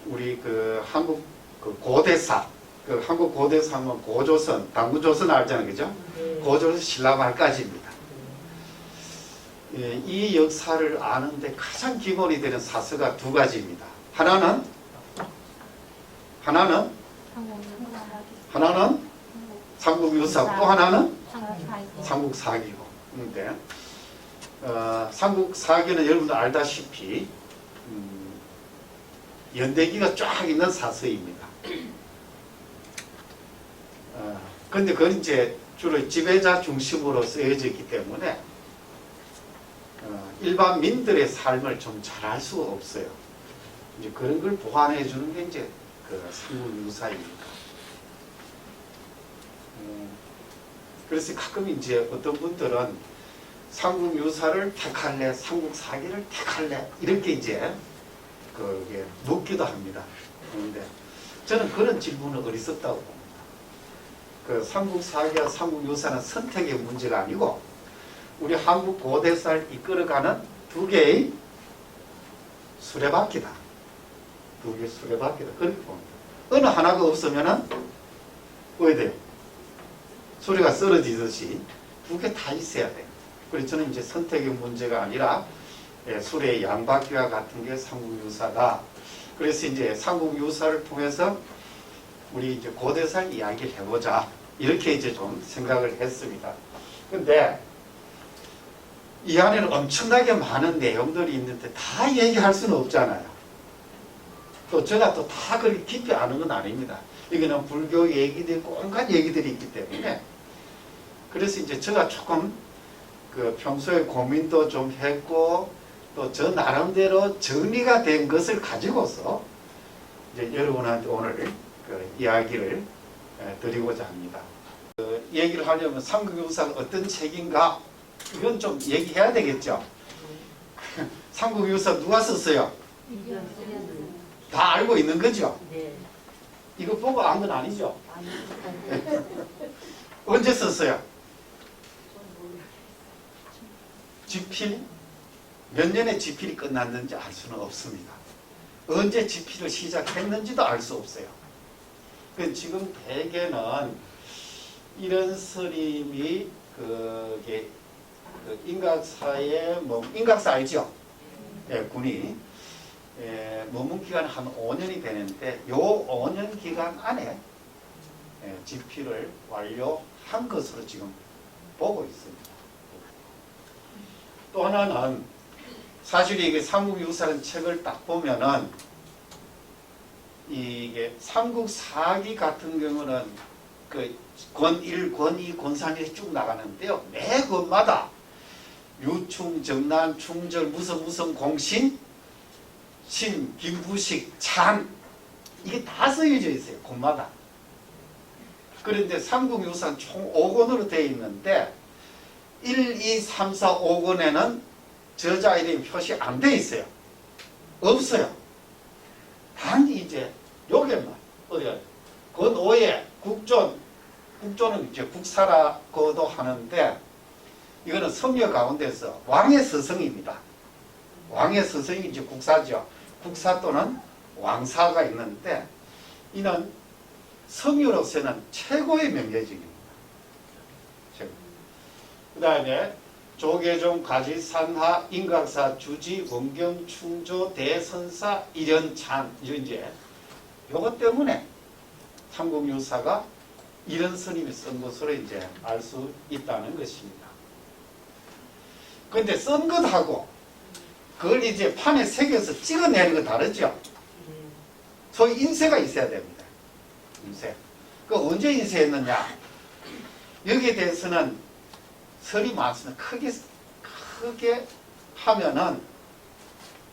우리 그 한국 그 고대사, 그 한국 고대사 하면 고조선, 당구조선 알잖아요, 그죠? 고조선 신라말까지입니다. 예, 이 역사를 아는데 가장 기본이 되는 사서가 두 가지입니다. 하나는 삼국유사, 또 하나는 삼국사기고. 근데 삼국사기는 여러분들 알다시피 연대기가 쫙 있는 사서입니다. 근데 그건 이제 주로 지배자 중심으로 쓰여져 있기 때문에 일반 민들의 삶을 좀 잘 알 수가 없어요. 이제 그런 걸 보완해 주는 게 이제 그 삼국유사입니다. 그래서 가끔 이제 어떤 분들은 삼국유사를 택할래, 삼국사기를 택할래, 이렇게 이제 그게 묻기도 합니다. 그런데 저는 그런 질문은 어리석다고 봅니다. 그 삼국사기와 삼국유사는 선택의 문제가 아니고 우리 한국 고대사를 이끌어가는 두 개의 수레바퀴다. 두 개의 수레바퀴다. 그렇게 봅니다. 어느 하나가 없으면은 왜 돼요? 소리가 쓰러지듯이 두 개 다 있어야 돼요. 그래서 저는 이제 선택의 문제가 아니라 수레의 양바퀴와 같은 게 삼국유사다. 그래서 이제 삼국유사를 통해서 우리 이제 고대사를 이야기를 해보자. 이렇게 이제 좀 생각을 했습니다. 근데 이 안에는 엄청나게 많은 내용들이 있는데 다 얘기할 수는 없잖아요. 또 제가 또 다 그렇게 깊이 아는 건 아닙니다. 여기는 불교 얘기도 있고 온갖 얘기들이 있기 때문에 그래서 이제 제가 조금 그 평소에 고민도 좀 했고 또 저 나름대로 정리가 된 것을 가지고서 이제 여러분한테 오늘 그 이야기를 드리고자 합니다. 그 얘기를 하려면 삼국유사가 어떤 책인가 이건 좀 얘기해야 되겠죠. 삼국유사 누가 썼어요? 다 알고 있는 거죠? 네. 이거 보고 안 건 아니죠? 언제 썼어요? 집필? 몇 년에 집필이 끝났는지 알 수는 없습니다. 언제 집필을 시작했는지도 알 수 없어요. 지금 대개는 이런 스님이 그게 인각사에 인각사 알죠? 예, 군이 머문 기간이 한 5년이 되는데 요 5년 기간 안에 집필을 완료한 것으로 지금 보고 있습니다. 또 하나는 사실 이게 삼국유사라는 책을 딱 보면은 이게 삼국사기 같은 경우는 그 권1, 권2, 권3이 쭉 나가는데요. 매 권마다 유충, 정난, 충절, 무슨 공신, 신, 김부식, 찬 이게 다 쓰여져 있어요. 권마다. 그런데 삼국유사는 총 5권으로 되어 있는데 1, 2, 3, 4, 5권에는 저자 이름이 표시 안 돼 있어요. 없어요. 단지 이제 여기만 어디야? 권 5에 국조는 이제 국사라고도 하는데 이거는 성려 가운데서 왕의 서성입니다. 왕의 서성이 이제 국사죠. 국사 또는 왕사가 있는데 이는 성유로서는 최고의 명예직입니다. 그 다음에 조계종, 가지산하, 인각사, 주지, 원경, 충조, 대선사, 일연찬 이제 요것 때문에 삼국유사가 이런 스님이 쓴 것으로 이제 알 수 있다는 것입니다. 그런데 쓴 것하고 그걸 이제 판에 새겨서 찍어내는 거 다르죠? 소위 인쇄가 있어야 됩니다. 인쇄. 그 언제 인쇄했느냐? 여기에 대해서는 설이 많습니다. 크게 하면은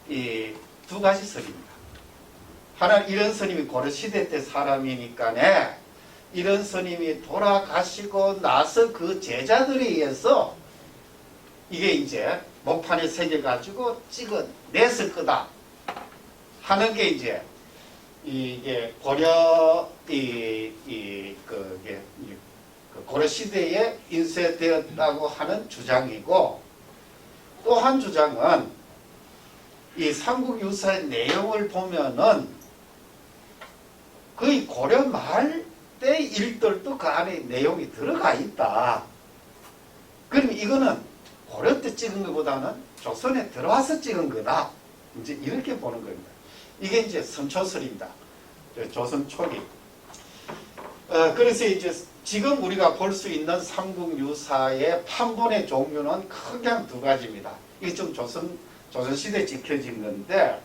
이 두 가지 설입니다. 하나는 이런 스님이 고려시대 때 사람이니까네 이런 스님이 돌아가시고 나서 그 제자들에 의해서 이게 이제 목판에 새겨가지고 찍어냈을 거다 하는 게 이제 이게 고려 고려 시대에 인쇄되었다고 하는 주장이고 또 한 주장은 이 삼국유사의 내용을 보면은 거의 고려 말 때 일들도 그 안에 내용이 들어가 있다. 그럼 이거는 고려 때 찍은 것보다는 조선에 들어와서 찍은 거다. 이제 이렇게 보는 겁니다. 이게 이제 선초설입니다. 조선 초기. 그래서 이제 지금 우리가 볼 수 있는 삼국유사의 판본의 종류는 크게 한 두 가지입니다. 이게 좀 조선시대에 찍혀진 건데,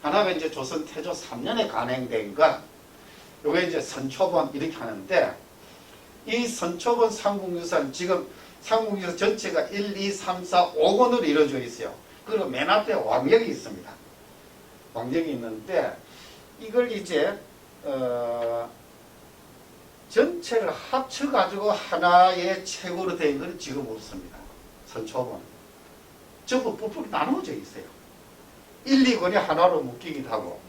하나가 이제 조선 태조 3년에 간행된 거, 요게 이제 선초본 이렇게 하는데, 이 선초본 삼국유사는 지금 삼국유사 전체가 1, 2, 3, 4, 5권으로 이루어져 있어요. 그리고 맨 앞에 왕력이 있습니다. 왕력이 있는데, 이걸 이제 전체를 합쳐가지고 하나의 책으로 된 건 지금 없습니다. 선초본. 전부 뿔뿔이 나누어져 있어요. 1, 2권이 하나로 묶이기도 하고,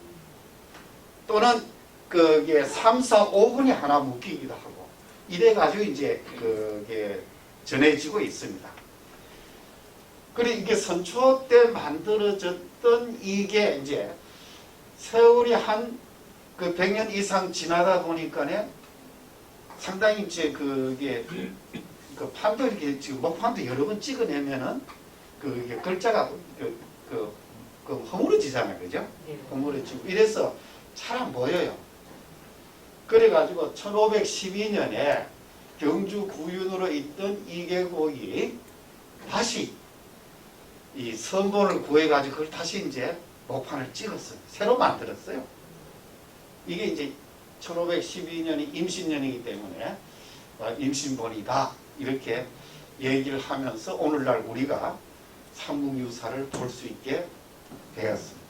또는 그게 3, 4, 5권이 하나 묶이기도 하고, 이래가지고 이제 그게 전해지고 있습니다. 그리고 이게 선초 때 만들어졌던 이게 이제 세월이 한 그 100년 이상 지나다 보니까는 상당히 이제 그게 그 판도 이렇게 지금 목판도 여러 번 찍어내면은 그게 글자가 허물어지잖아요. 그죠? 허물어지고 이래서 잘 안 보여요. 그래가지고 1512년에 경주 구윤으로 있던 이계곡이 다시 이 선본을 구해가지고 그걸 다시 이제 목판을 찍었어요. 새로 만들었어요. 이게 이제 1512년이 임신년이기 때문에 임신본이다 이렇게 얘기를 하면서 오늘날 우리가 삼국유사를 볼 수 있게 되었습니다.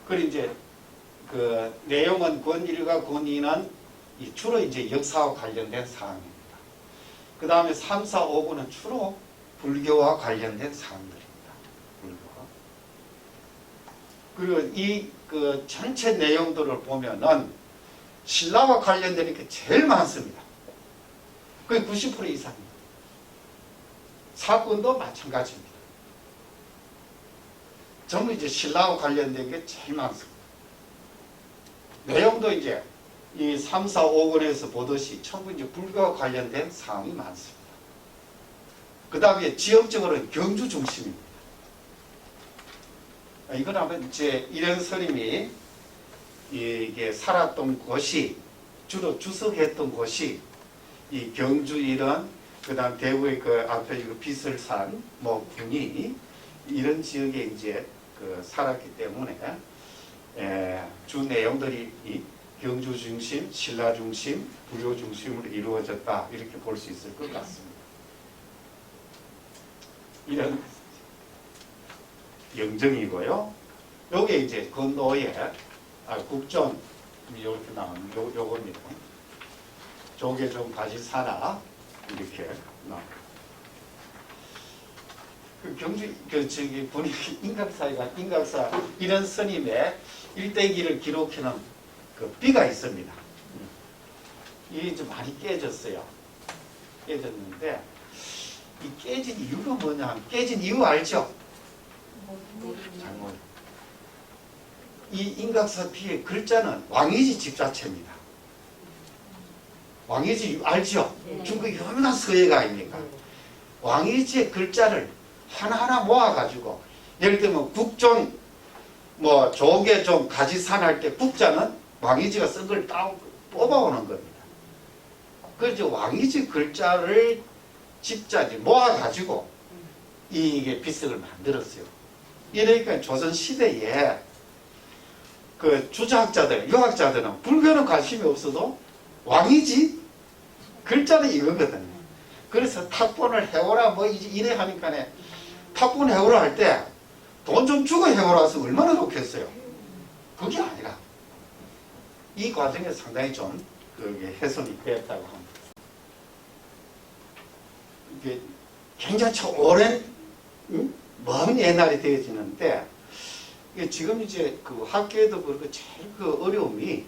그리고 이제 그 내용은 권1과 권2는 주로 이제 역사와 관련된 사항입니다. 그 다음에 3, 4, 5권은 주로 불교와 관련된 사항들입니다. 불교와. 그리고 이 그 전체 내용들을 보면은 신라와 관련되는 게 제일 많습니다. 거의 90% 이상입니다. 사건도 마찬가지입니다. 전부 이제 신라와 관련된 게 제일 많습니다. 내용도 이제 이 3, 4, 5권에서 보듯이 전부 이제 불교와 관련된 사항이 많습니다. 그 다음에 지역적으로는 경주 중심입니다. 이건 아마 이제 이런 스님이 이게 살았던 곳이 주로 주석했던 곳이 이 경주 이런 그다음 대구의 그 앞에 그 비설산 뭐 군이 이런 지역에 이제 그 살았기 때문에 주 내용들이 이 경주 중심, 신라 중심, 불교 중심으로 이루어졌다 이렇게 볼 수 있을 것 같습니다. 이런 영정이고요. 요게 이제 건도에 국존 이렇게 나오는 요겁니다. 조계종 바지사나 이렇게 나옵니다. 그 경주 저기 분위기 인각사 이런 스님의 일대기를 기록해놓은 그 비가 있습니다. 이게 좀 많이 깨졌어요. 깨졌는데 이 깨진 이유가 뭐냐 하면 깨진 이유 알죠? 잘못. 이 인각사 비의 글자는 왕이지 집자체입니다. 왕이지 알죠? 중국 유명한 서예가 아닙니까? 왕이지의 글자를 하나하나 모아가지고 예를 들면 국존 뭐 조계종 가지산 할 때 국자는 왕이지가 쓴 걸 뽑아오는 겁니다. 그래서 왕이지 글자를 집자지 모아가지고 이게 비석을 만들었어요. 이러니까 조선시대에 그 주자학자들, 유학자들은 불교는 관심이 없어도 왕이지 글자는 이거거든요. 그래서 탁본을 해오라 뭐 이래 하니까 탁본 해오라 할 때 돈 좀 주고 해오라서 얼마나 좋겠어요. 그게 아니라 이 과정에 상당히 좀 그게 훼손이 되었다고 합니다. 이게 굉장히 오랜 먼 옛날이 되어지는데 이게 지금 이제 그 학계에도 그렇고 제일 그 어려움이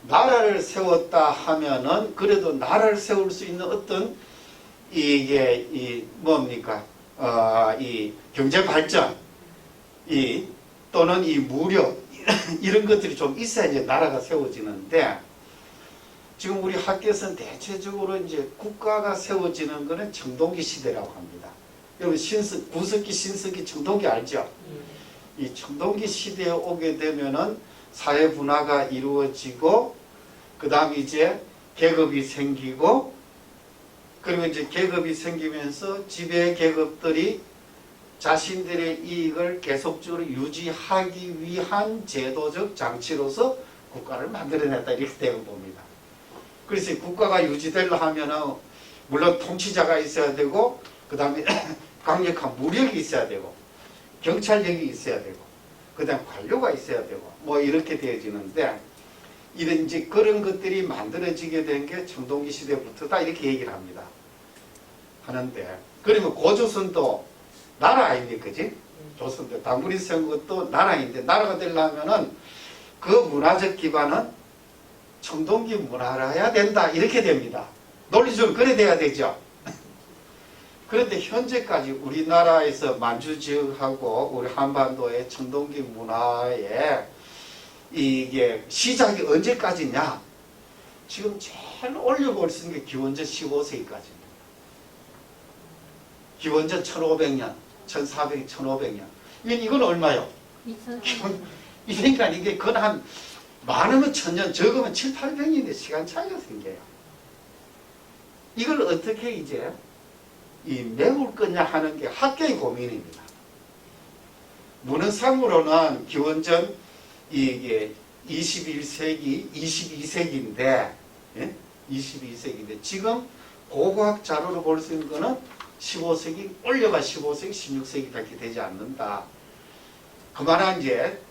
나라를 세웠다 하면은 그래도 나라를 세울 수 있는 어떤 이게 이 뭡니까 이 경제 발전 이 또는 이 무력 이런 것들이 좀 있어야 이제 나라가 세워지는데, 지금 우리 학교에서는 대체적으로 이제 국가가 세워지는 거는 청동기 시대라고 합니다. 여러분 구석기, 신석기, 청동기 알죠? 이 청동기 시대에 오게 되면은 사회 분화가 이루어지고, 그 다음에 이제 계급이 생기고, 그리고 이제 계급이 생기면서 지배 계급들이 자신들의 이익을 계속적으로 유지하기 위한 제도적 장치로서 국가를 만들어냈다, 이렇게 되고 봅니다. 그래서 국가가 유지되려 하면은 물론 통치자가 있어야 되고, 그 다음에 강력한 무력이 있어야 되고, 경찰력이 있어야 되고, 그 다음에 관료가 있어야 되고, 뭐 이렇게 되어지는데, 이런 이제 그런 것들이 만들어지게 된 게 청동기 시대부터다, 이렇게 얘기를 합니다. 하는데, 그러면 고조선도 나라 아닙니까? 그지? 조선도 당군이 세운 것도 나라인데, 나라가 되려면은 그 문화적 기반은 청동기 문화라야 된다, 이렇게 됩니다. 논리적으로 그래 돼야 되죠. 그런데 현재까지 우리나라에서 만주 지역하고 우리 한반도의 청동기 문화에 이게 시작이 언제까지냐? 지금 제일 올려볼 수 있는 게 기원전 15세기까지입니다. 기원전 1500년, 1400년, 1500년. 이건 얼마요? 2000년. 그러니까 이게 그건 한 많으면 1000년, 적으면 7, 800년의 시간 차이가 생겨요. 이걸 어떻게 이제 메울 거냐 하는 게 학계의 고민입니다. 문헌상으로는 기원전 이게 21세기, 22세기인데, 예? 22세기인데, 지금 고고학 자료로 볼 수 있는 거는 15세기, 올려가 15세기, 16세기밖에 되지 않는다. 그만한 이제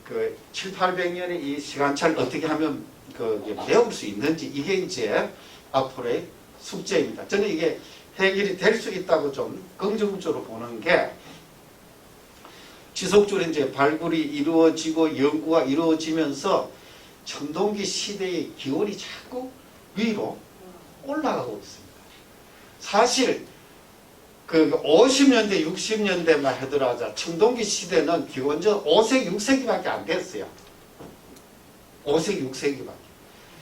그 7, 800년의 이 시간차를 어떻게 하면 메울 수 있는지, 이게 이제 앞으로의 숙제입니다. 저는 이게 해결이 될 수 있다고 좀 긍정적으로 보는 게, 지속적으로 이제 발굴이 이루어지고 연구가 이루어지면서 청동기 시대의 기원이 자꾸 위로 올라가고 있습니다. 사실 그 50년대, 60년대만 하더라도 청동기 시대는 기원전 5세기, 6세기밖에 안 됐어요. 5세기, 6세기밖에.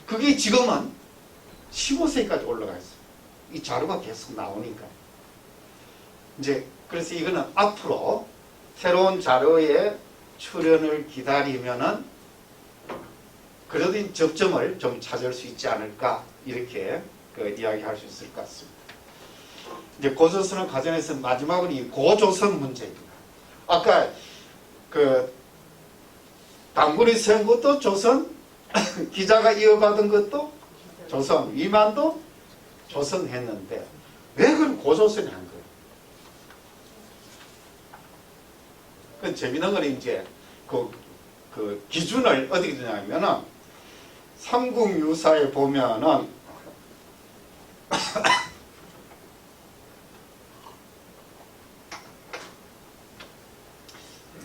그게 지금은 15세기까지 올라가 있어요. 이 자료가 계속 나오니까. 이제 그래서 이거는 앞으로 새로운 자료의 출현을 기다리면은 그래도 접점을 좀 찾을 수 있지 않을까, 이렇게 이야기할 수 있을 것 같습니다. 이제 고조선은 가정에서 마지막으로 이 고조선 문제입니다. 아까 당군이 세운 것도 조선, 기자가 이어받은 것도 조선, 위만도 조선 했는데 왜 그럼 고조선이 한 거예요? 그 재미난 건 이제 그 기준을 어떻게 되냐면은 삼국유사에 보면은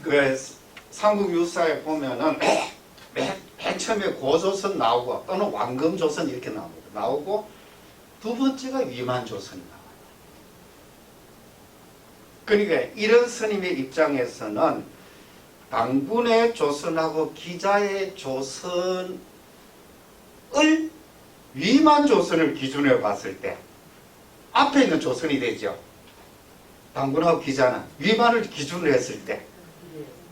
그 삼국유사에 보면은 맨 처음에 고조선 나오고 또는 왕금조선 이렇게 나옵니다. 나오고 두 번째가 위만조선이 나와요. 그러니까 이런 스님의 입장에서는 당군의 조선하고 기자의 조선을 위만조선을 기준으로 봤을 때 앞에 있는 조선이 되죠. 당군하고 기자는 위만을 기준으로 했을 때,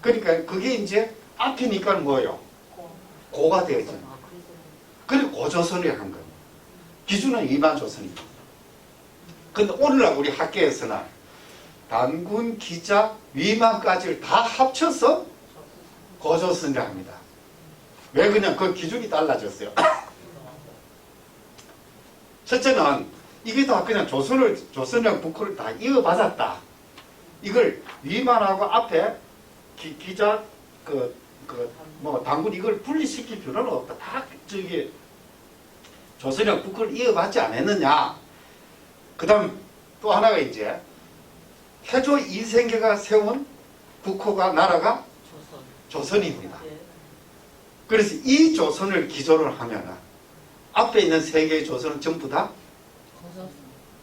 그러니까 그게 이제 앞이니까 뭐예요? 고가 되어지는. 그리고 고조선을 한 겁니다. 기준은 위만조선입니다. 근데 오늘날 우리 학계에서는 당군, 기자, 위만까지를 다 합쳐서 고조선을 합니다. 왜 그냥 그 기준이 달라졌어요? 첫째는 이게 다 그냥 조선이랑 북한을 다 이어받았다. 이걸 위만하고 앞에 기자, 당군 이걸 분리시킬 필요는 없다. 다 조선이랑 북한을 이어받지 않았느냐. 그 다음 또 하나가 이제 태조 이생계가 세운 국호가 나라가 조선입니다. 그래서 이 조선을 기조를 하면 앞에 있는 세 개의 조선은 전부 다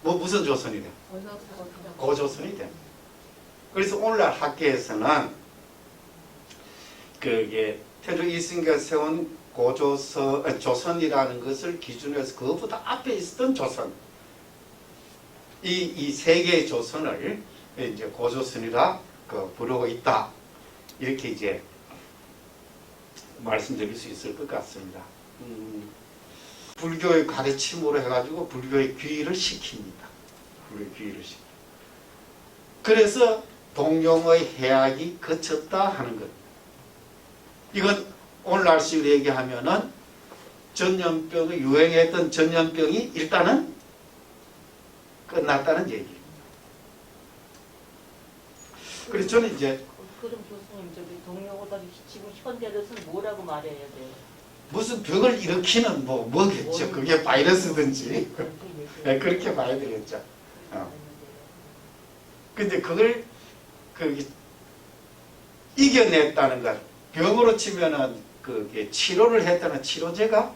무슨 조선이 돼? 고조선이 돼. 그래서 오늘날 학계에서는 그게 태조 이승기가 세운 조선이라는 것을 기준으로 해서 그것보다 앞에 있었던 조선, 이 세 개의 조선을 이제 고조선이라 부르고 있다. 이렇게 이제 말씀드릴 수 있을 것 같습니다. 불교의 가르침으로 해가지고 불교의 귀의를 시킵니다. 불교의 귀의를 시킵니다. 그래서 동용의 해악이 그쳤다 하는 것. 이건 오늘날식으로 얘기하면은 전염병이 유행했던 전염병이 일단은 끝났다는 얘기입니다. 그래서 저는 이제 그럼 교수님 저기 동료보다 지금 현대로서는 뭐라고 말해야 돼요? 무슨 병을 일으키는 뭐겠죠. 그게 바이러스든지 네, 그렇게 봐야 되겠죠. 근데 그걸 이겨냈다는 것, 병으로 치면은 그게 치료를 했다는 치료제가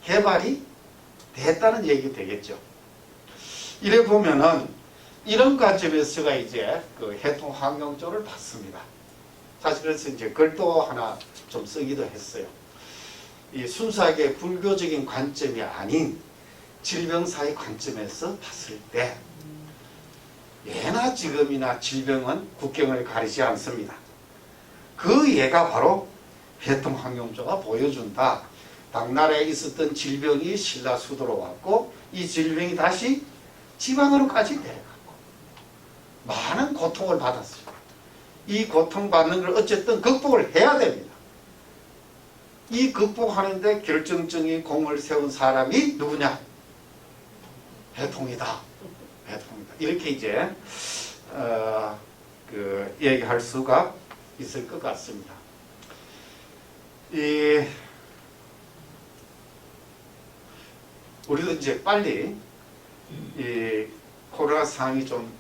개발이 됐다는 얘기 되겠죠. 이래 보면은 이런 관점에서가 이제 그 해통 환경조를 봤습니다. 사실 그래서 이제 글도 하나 좀 쓰기도 했어요. 이 순수하게 불교적인 관점이 아닌 질병사의 관점에서 봤을 때 예나 지금이나 질병은 국경을 가리지 않습니다. 그 예가 바로 해통 환경조가 보여준다. 당나라에 있었던 질병이 신라 수도로 왔고 이 질병이 다시 지방으로까지 내려갔고 많은 고통을 받았어요. 이 고통받는 걸 어쨌든 극복을 해야 됩니다. 이 극복하는데 결정적인 공을 세운 사람이 누구냐? 해통이다. 해통이다. 이렇게 이제 얘기할 수가 있을 것 같습니다. 우리도 이제 빨리 이 코로나 상황이 좀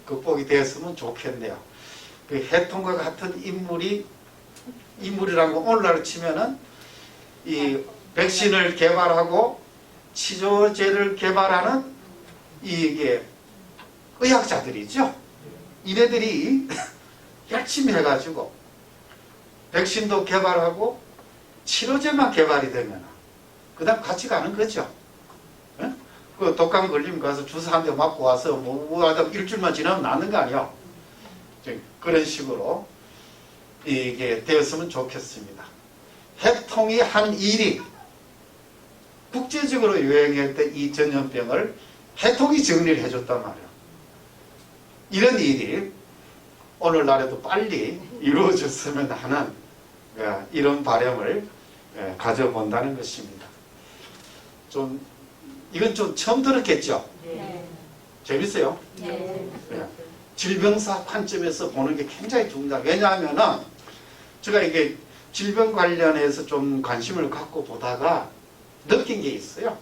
극복이 되었으면 좋겠네요. 그 해통과 같은 인물이라는 거 오늘날 치면은 이 백신을 개발하고 치료제를 개발하는 이게 의학자들이죠. 이네들이 열심히 해가지고 백신도 개발하고 치료제만 개발이 되면 그 다음 같이 가는 거죠. 예? 그 독감 걸리면 가서 주사 한 대 맞고 와서 하다 일주일만 지나면 낫는 거 아니야. 그런 식으로 이게 되었으면 좋겠습니다. 해통이 한 일이 국제적으로 유행했던 이 전염병을 해통이 정리를 해줬단 말이야. 이런 일이 오늘날에도 빨리 이루어졌으면 하는 이런 바람을 가져본다는 것입니다. 이건 좀 처음 들었겠죠? 네. 재밌어요? 네. 질병사 관점에서 보는 게 굉장히 중요하다. 왜냐하면은 제가 이게 질병 관련해서 좀 관심을 갖고 보다가 느낀 게 있어요.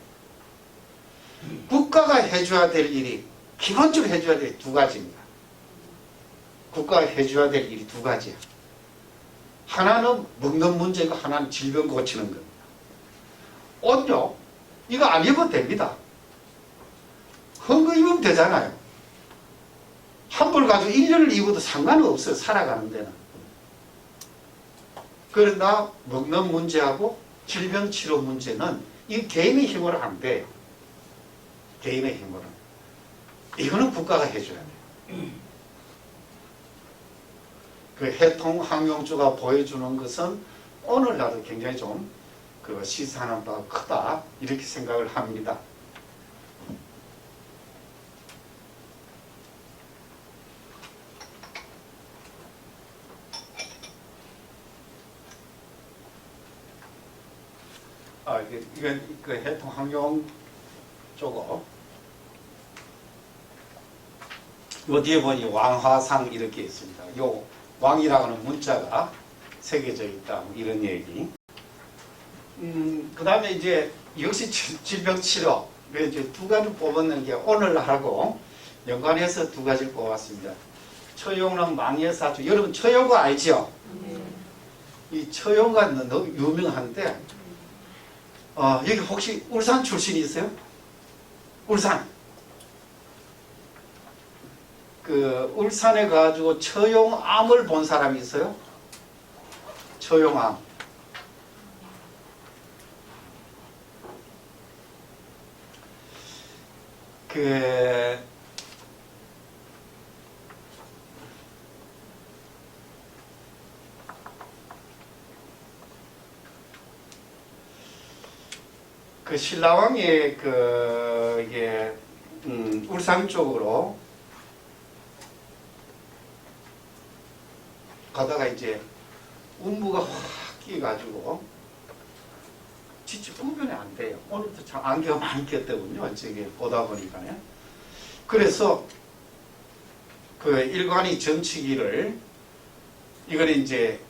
국가가 해줘야 될 일이, 기본적으로 해줘야 될 일이 두 가지입니다. 국가가 해줘야 될 일이 두 가지야. 하나는 먹는 문제고 하나는 질병 고치는 겁니다. 옷요, 이거 안 입어도 됩니다. 헝거 입으면 되잖아요. 한 벌 가지고 1년을 입어도 상관은 없어요. 살아가는 데는. 그러나 먹는 문제하고 질병 치료 문제는 이 개인의 힘으로 안 돼요. 개인의 힘으로. 이거는 국가가 해줘야 돼요. 그 해통 항용주가 보여주는 것은 오늘날도 굉장히 좀 시사하는 바가 크다. 이렇게 생각을 합니다. 이건 그 해통 항용 쪽어. 요 뒤에 보니 왕화상 이렇게 있습니다. 요 왕이라고 하는 문자가 새겨져 있다. 이런 얘기. 그 다음에 이제 역시 질병치료. 이제 두 가지 뽑았는 게 오늘하고 연관해서 두 가지를 뽑았습니다. 처용랑 망예사주. 여러분 처용거 알죠? 이 처용가 너무 유명한데 여기 혹시 울산 출신이 있어요? 울산. 울산에 가지고 처용암을 본 사람이 있어요? 처용함. 그 신라왕이 이게 울산 쪽으로 가다가 이제 운무가 확 끼가지고 진짜 구분이 안 돼요. 오늘도 참 안개가 많이 꼈더군요. 저기 보다 보니까요. 그래서 그 일관이 점치기를 이걸 이제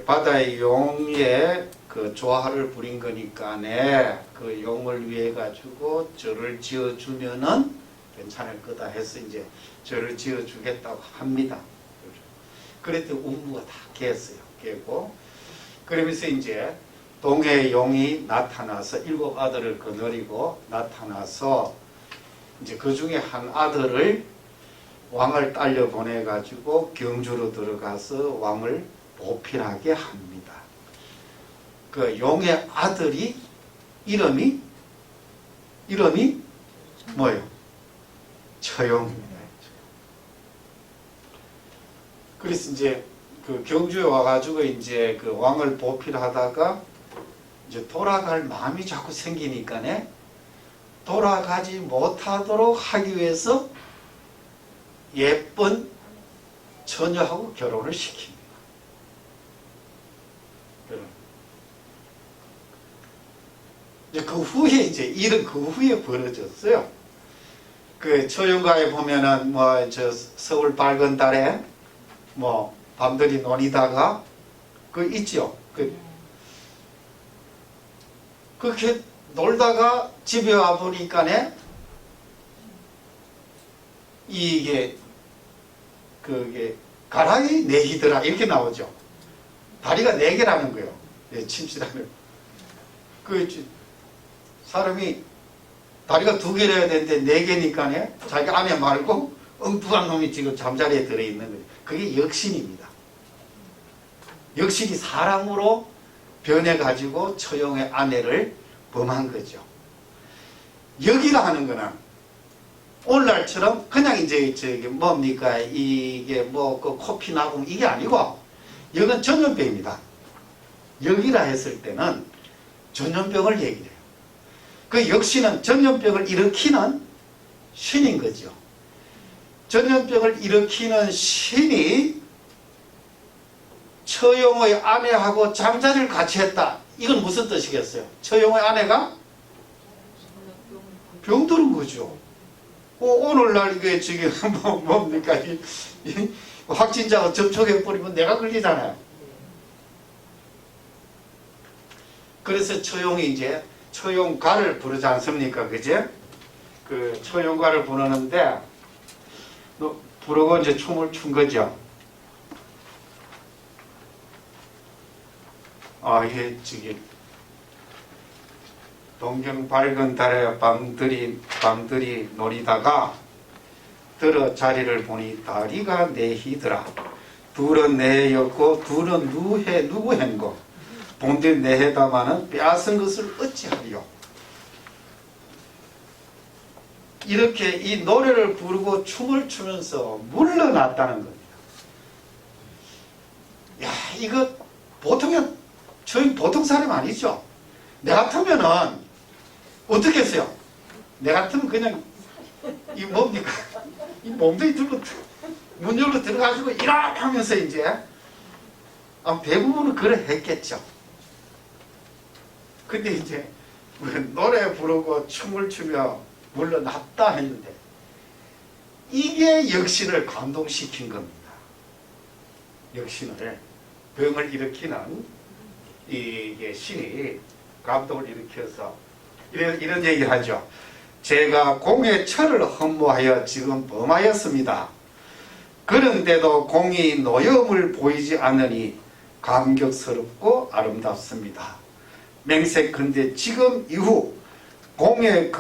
바다의 용의 그 조화를 부린 거니까네 그 용을 위해 가지고 절을 지어 주면은 괜찮을 거다 해서 이제 절을 지어 주겠다고 합니다. 그랬더니 운무가 다 깼어요. 깨고 그러면서 이제 동해 용이 나타나서 7 아들을 거느리고 나타나서 이제 그 중에 한 아들을 왕을 딸려 보내 가지고 경주로 들어가서 왕을 보필하게 합니다. 그 용의 아들이 이름이 뭐예요? 처용입니다. 그래서 이제 그 경주에 와가지고 이제 그 왕을 보필하다가 이제 돌아갈 마음이 자꾸 생기니까네 돌아가지 못하도록 하기 위해서 예쁜 처녀하고 결혼을 시킵니다. 이제 그 후에 이제 일은 그 후에 벌어졌어요. 그 처용가에 보면은 뭐 저 서울 밝은 달에 뭐 밤들이 논이다가 그 있죠. 그렇게 놀다가 집에 와 보니까네 이게 그게 가랑이 4개더라 이렇게 나오죠. 다리가 4개라는 거예요. 예, 침실하는. 그 사람이 다리가 2개여야 되는데 4개니까네 자기 아내 말고 엉뚱한 놈이 지금 잠자리에 들어있는 거예요. 그게 역신입니다. 역신이 사람으로 변해가지고 처용의 아내를 범한 거죠. 역이라 하는 거는 오늘날처럼 그냥 이제 저기 뭡니까 이게 뭐 그 코피 나고 이게 아니고 역은 전염병입니다. 역이라 했을 때는 전염병을 얘기해요. 그 역신은 전염병을 일으키는 신인 거죠. 전염병을 일으키는 신이 처용의 아내하고 잠자리를 같이 했다. 이건 무슨 뜻이겠어요? 처용의 아내가 병들은 거죠. 오늘날 이게 지금 뭡니까? 이 확진자가 접촉해버리면 내가 걸리잖아요. 그래서 처용이 이제 처용가를 부르지 않습니까? 그제? 그 처용가를 부르는데 부르고 이제 춤을 춘 거죠. 이게 저기 동경 밝은 달에 밤들이 노리다가 들어 자리를 보니 다리가 4희더라. 둘은 내였고 둘은 누구 행고 본들 내해다마는 빼앗은 것을 어찌하리요. 이렇게 이 노래를 부르고 춤을 추면서 물러났다는 겁니다. 야, 이거 보통 사람 아니죠. 내 같으면은 어떻게 했어요? 내 같으면 그냥 이 뭡니까? 이 몸뚱이 들고 문 열고 들어가지고 이라 하면서 이제 대부분은 그래 했겠죠. 근데 이제 노래 부르고 춤을 추며 물러났다 했는데 이게 역신을 감동시킨 겁니다. 역신을 병을 일으키는 이게 신이 감동을 일으켜서 이런 얘기를 하죠. 제가 공의 철을 허무하여 지금 범하였습니다. 그런데도 공이 노염을 보이지 않으니 감격스럽고 아름답습니다. 맹세컨대 지금 이후 공의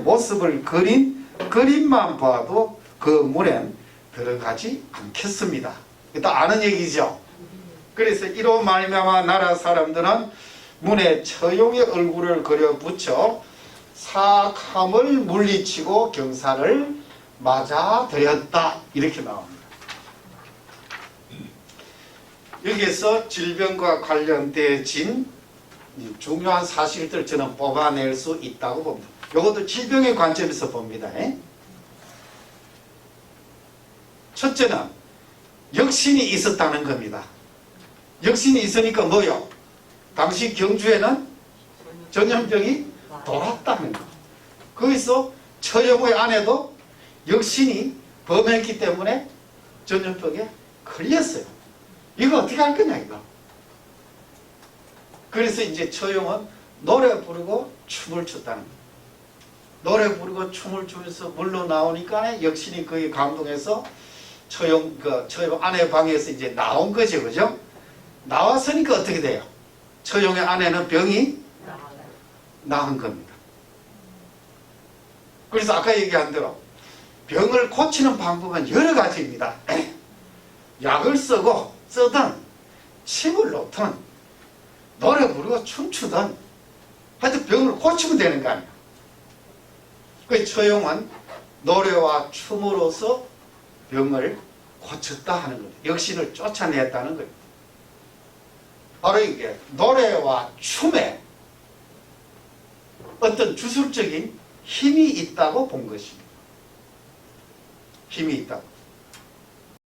모습을 그린 그림만 봐도 그 물엔 들어가지 않겠습니다. 일단 아는 얘기죠. 그래서 이로 말미암아 나라 사람들은 문에 처용의 얼굴을 그려 붙여 사악함을 물리치고 경사를 맞아들였다. 이렇게 나옵니다. 여기에서 질병과 관련되어진 중요한 사실들을 저는 뽑아낼 수 있다고 봅니다. 이것도 질병의 관점에서 봅니다. 첫째는 역신이 있었다는 겁니다. 역신이 있으니까 뭐요? 당시 경주에는 전염병이 돌았다는 거. 거기서 처형의 아내도 역신이 범했기 때문에 전염병에 걸렸어요. 이거 어떻게 할 거냐 이거. 그래서 이제 처형은 노래 부르고 춤을 췄다는 거예요. 노래 부르고 춤을 추면서 물러 나오니까 역신이 거기 감동해서 처형 아내 방에서 이제 나온 거죠, 그죠? 나왔으니까 어떻게 돼요? 처형의 아내는 병이 나은 겁니다. 그래서 아까 얘기한 대로 병을 고치는 방법은 여러 가지입니다. 약을 쓰든 침을 놓든 노래 부르고 춤추든 하여튼 병을 고치면 되는 거 아니에요. 그 처용은 노래와 춤으로서 병을 고쳤다 하는 거예요. 역신을 쫓아냈다는 거예요. 바로 이게 노래와 춤에 어떤 주술적인 힘이 있다고 본 것입니다. 힘이 있다고.